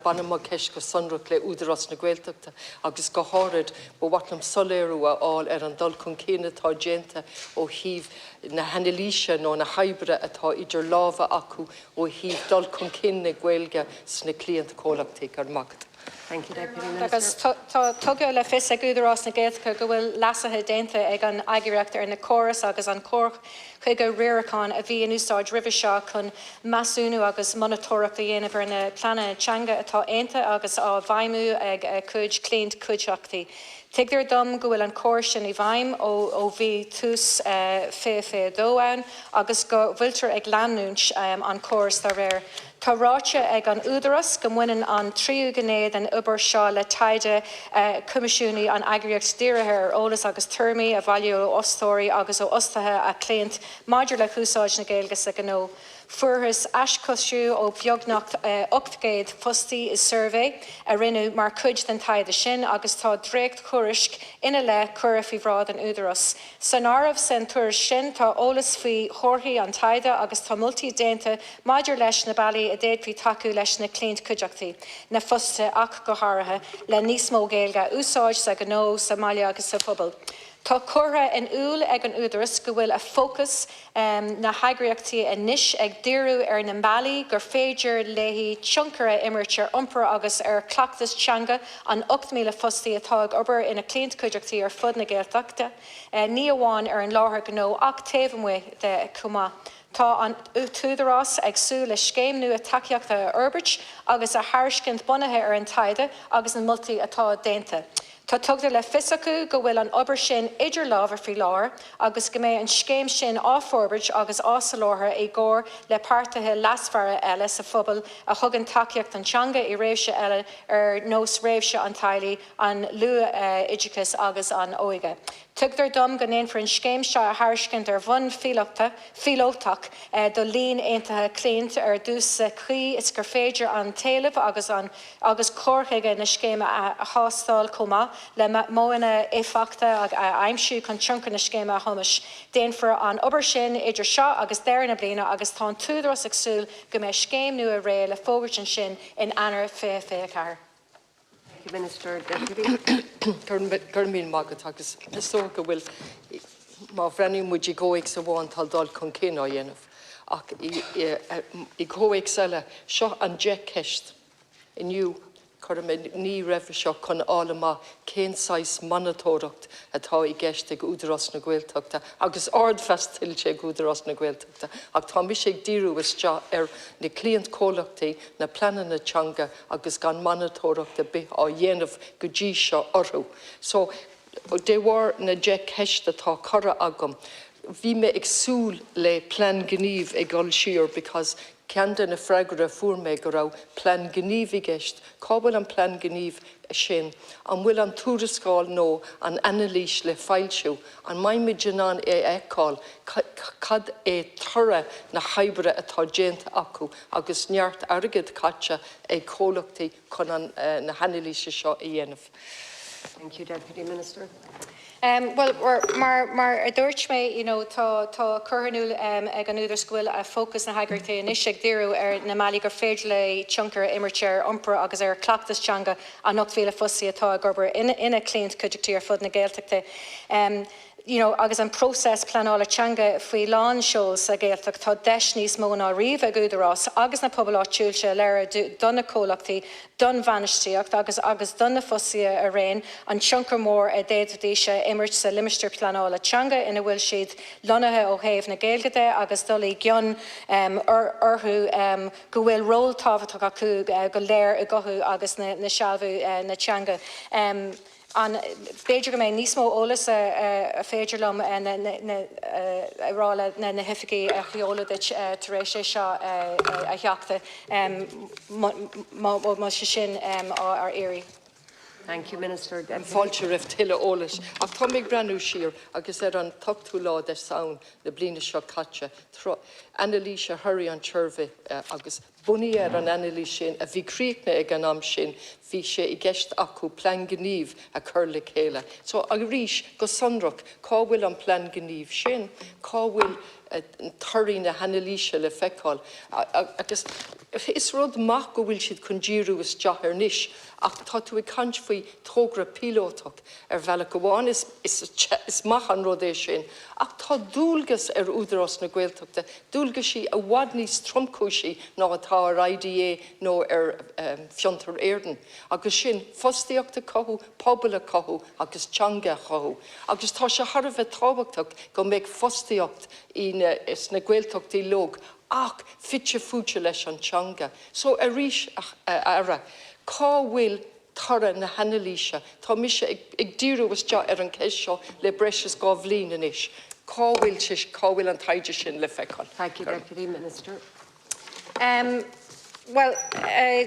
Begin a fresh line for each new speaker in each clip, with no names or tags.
Banama ceis go sonrach le Údarás na Gaeltachta agus go háirid ba bhatlam soléirú a áil an dul chun céine tá déanta ó híomh na hanilíse nó na haibre atá idir láha acu ó híomh dul chun céine na Gaeilge sna cliaint cólachtaí ar macht.
Thank you, Deputy Minister.
Agus tugad le fis ag Údarás na Gaeltachta go bhfuil lasathe déanta ag an agriacht ar na choras agus an cór chuig go riaracán a bhí in úsáid ribh seo chun masúnú agus monitorach a dhéanamh ar na planna teanga atá aonta agus á bhaimú ag cuid cléint cuideachtaí. Tigdir dom go bhfuil an cóir sin I bhaim ó bhí tús fé dóann agus go bhfuiltear ag leanúint an córas tar réir. Tá ráite ag an Údarás go muineann an tríú gnéad an ubair seo le taide cumisisiúnaí an agriacht díirithe ar ólas agus turmaí a bhailiú ó ostóirí agus ó ostathe a cléint maidir le chúsáid na Gaeilge sa gó. Fuarthas ascosisiú ó beagnacht 8 fustaí is survey a rinne mar cuid den taide sin agus tá drécht churisc ina le cura fhí bhrád an Údarás. San áramh san tuair sin tá ólas faoi chorthaí an taide agus tá multaí déanta maidir leis na bailí a déad fhí taú leis na cléint cuideachtaí na fusta ach go háirithe le níos mó Gaeilge úsáid sa gó sa Maiile agus sa phobal. Tá curtha in úl ag an Údarás go bhfuil a fócas na hagriachtaí a níis ag díriú ar na mbailí gur féidir léhí tioncara imiirtear iompar agus ar cleachtas teanga an 8,000 fustaí atá ag obair ina cléint cuideachtaí ar fud na Gaeltachta. Ní amháin ar an láthair gnó ach taobh de cumá. Tá an Údarás ag sú le scéim nu a takeíochta a Urbert agus a thairiscint bunathe ar an taide agus an multaí atá déanta. Tá tugtar le fis acu go bhfuil an obair sin idir lábhar faoi láthair agus go mbeidh an scéim sin á Forbert agus á sa láthair I gcóir le páirtithe lasmhara eile sa phobal a thugann takeíocht an teanga I réimse eile ar nós réimse an tailí an lua Oideachas agus an óige. Tugtar dom go néon for an scéim seo a thairiscint ar bhun fíolótach do líon aontaithe cléint ar dús chuí is gur féidir an talamh agus córthaige na scéime a hástáil comá le móna éfachta ag aimsú chun tionchar na scéime a thumas. Déan for an obair sin idir seo agus deirna bliana agus tá Údarás ag súil go mbeidh scéim nua a ré le fógairt sin in anar fé ceathar.
Minister, Deputy.
Gurmín mágad agus so go bhfuil má bhrenim muid I ggóigh sa bháin tal dul chun cin á dhéanamh. Ach I ggóigh sele seo an de ceist inniu chur ní raibh seo chun álamá cén sais manatóireacht atá I gceist ag Údarás na Gaeltachta agus ardfestil sé ag Údarás na Gaeltachta ach tá mis ag díriú is teo ar na cliaint cólachtaí na planna na teanga agus gan manatóireachta bith á dhéanamh go dtí seo orthú. So de bhar na de ceist atá cara agam. Bhí me ag súil le plan gníomh ag gáil siar because ceanda na freigra fuair me go raibh plan gníomh I gceist, cábhail an plan gníomh sin, an bhfuil an túrascáil nó an analís le fáilsiú, an maimid an eáil cad tura na haibre atá déanta acu agus neart airgid caite ag cólachtaí chun na hanilíse seo I dhéanamh.
Thank you, Deputy Minister.
Well, mar a dúirt mé, tá curthanúil ag an Údarás go bhfuil a fócas na hagriachtaí níos ag díriú ar na mbailí gur féidir le tionchar imiirtear iompar agus ar cleachtas teanga an 8,000 fustaí atá ag obair ina cléint cuideachtaí ar fud na Gaeltachta. Agus an prósés planála teanga faoi lán seols a Gaeltacht tá deis níos mó ná riomh ag Údarás agus na pobl áitiúilte leir donna cólachtaí, don bhainisteocht agus donna fustaí a réin an tionchar mór a déadúdíise imirt sa limisteir planála teanga ina bhfuil siad lonathe ó thaobh na Gaelgade agus dul I gcionn orthú go bhfuil ról tábhachtach acu go léir I gcothu agus na sealbhú na teanga. An féidir go mé níos mó ólas a féidir lom rála na hificí a chliolalaid tar éis sé seo a theachta má sé sin ar éirí.
Thank you, Minister.
Fáilte raibh tuile ólas. Ach tá mbeidh breanú siar agus ar an tuchtú lá de saon na bliana seo caite. Analíse thuirí an tuirmhe agus bunny an anili sin, a bhí críocna ag an am sin, bhí sé I gceist acu plan gníomh a chur le chéile. So a rís go sonrach, cá bhfuil an plan gníomh sin, cá bhfuil tuirí na hanalíse le feicáil. Agus is rud mac go bhfuil siad chun díriú is deach ar níos, ach tá tú I cant faoi tógra pílótach ar bhealach go bháin is mac an rud é sin. Ach tá dúlgas ar údarás na Gaeltachta, dúlgas sí a bhhad níos tromcúisí ná atá ar IDA nó ar fiontar éirden. Agus sin fostaíochta cothú, poblbal cothú, agus teanga cothú. Agus tá se thar bheith tábhachtach go méid fostaíocht is na Gaeltachtaí lóg, ach fitse fúte leis an teanga. So a rís ara, cá bhfuil tarra na hanalíse, tá mise ag díriú is deach ar an céis seo le breis is gá bhliain inis. Cá bhfuil an taide sin le feicáil.
Thank you, Deputy Minister.
Well,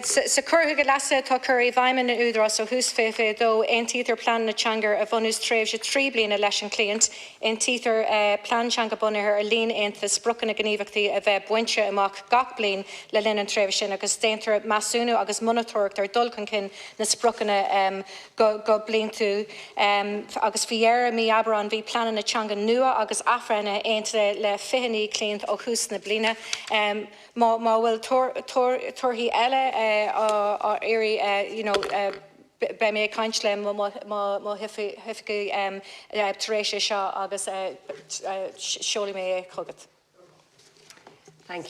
sa curtha go lasa tá curí bhaimen na Údarás ó hús féfé dó ein títar plan na teangar a bhunús tréimh se 3 bliana leis an client, ein títar plan teanga bunathe ar líon ainta sprucan na gníomhachtaí a bheith buinte amach gach blian le linn an tréimh sin agus déantar masúnú agus monitóracht ar dul chun cin na sprucanna go blian tú agus fiéire mí abrán bhí planan na teanga nua agus afranna ainta le fihanní client ó hús na bliana. Má bhfuil torthaí eile éirí be mé caint le má hifiú taréis seo agus seola mé chugad.